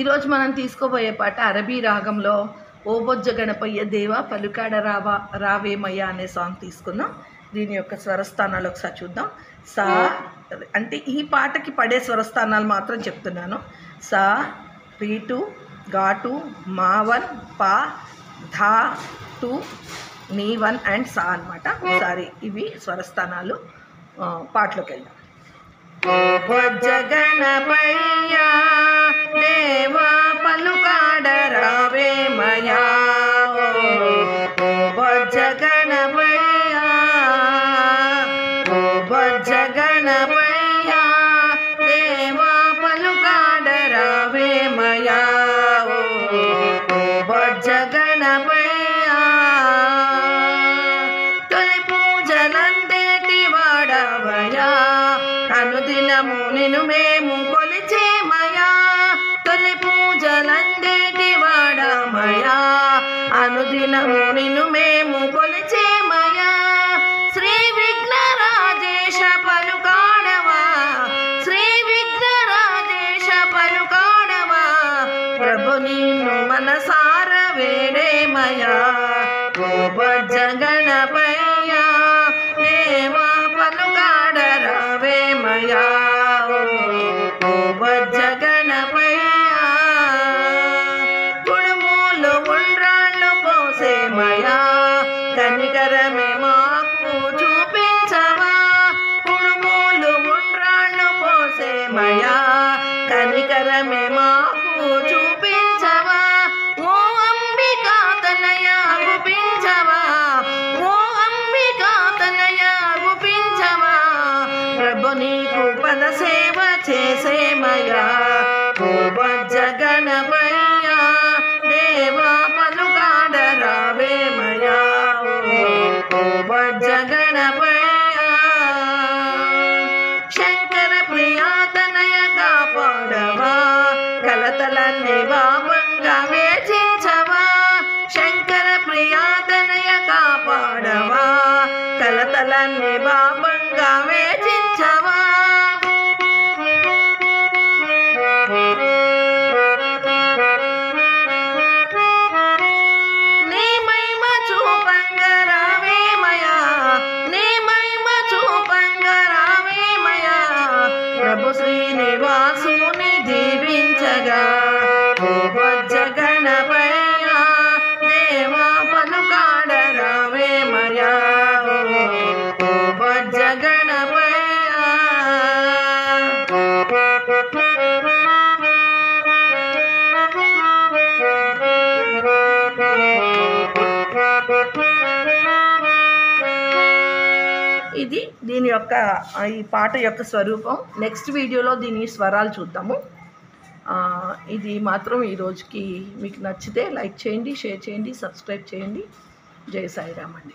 ఈరోజు మనం తీసుకోబోయే పాట అరబీ రాగంలో ఓ బొజ్జ గణపయ్య దేవా పలుకాడ రావేమయ్య అనే సాంగ్ తీసుకుందాం. దీని యొక్క స్వరస్థానాలు ఒకసారి చూద్దాం. సా అంటే ఈ పాటకి పడే స్వరస్థానాలు మాత్రం చెప్తున్నాను. సా, రీ2, గా2, మా1, పా, ధా2, నీ1 అండ్ సా అనమాట. ఒకసారి ఇవి స్వరస్థానాలు. పాటలోకి వెళ్దాం. బొజ్జ గణపయ్య దేవా పలుకాడ రావేమయ్య, బొజ్జ గణపయ్య, బొజ్జ గణపయ్య దేవా పలుకాడ రావేమయ్య, బొజ్జ గణపయ్య. తొలి పూజలందేటి వాడవయ్యా, అనుదినము నిన్ను మేము కొలిచేమయ్యా. తొలి పూజలందేటి వాడమయ్యా, అనుదినము నిన్ను మేము కొలిచేమయ్యా. శ్రీ విఘ్నరాజేశ పలుకాడవా, శ్రీ విఘ్నరాజేశ పలుకాడవా, ప్రభు నిన్ను మనసార వేడేమయ్యా. బొజ్జ గణపయ్య దేవా పలుకాడ రావేమయ్య, బొజ్జ గణపయ్య. కుడుములు ఉండ్రాళ్ళు పోసేమయ్యా, కనికరమే మాకు చూపించవా. కుడుములు ఉండ్రాళ్ళు పోసేమయ్యా, కనికరమే మాకు చూపించవా. ఓ అంబికా తనయ గుపించవా, ఓ అంబికా తనయ గుపించవా, ప్రభు నీకు పద సేవ చేసేమయ్యా. బొజ్జ గణపయ్య దేవా పలుకాడ రావేమయ్యా, బొజ్జ గణపయ్య. శంకర ప్రియా తనయ కాపాడవా, కలతలన్నీ బాబంగా వేచించవా. శంకర ప్రియా తనయ కాపాడవా, కలతలన్నీ బాబంగా వేచించవా. నీ మహిమ చూపంగా రావేమయ్యా, నీ మహిమ చూపంగా రావేమయ్యా, ప్రభు శ్రీనివాసుని దీవించగా. బొజ్జ గణపయ్య దేవా పలుకాడ రావేమయ్యా, బొజ్జ గణపయ్య. ఇది దీని యొక్క ఈ పాట యొక్క స్వరూపం. నెక్స్ట్ వీడియోలో దీని స్వరాలు చూద్దాము. ఇది మాత్రం ఈరోజుకి మీకు నచ్చితే లైక్ చేయండి, షేర్ చేయండి, సబ్స్క్రైబ్ చేయండి. జై సాయిరామ్ అండి.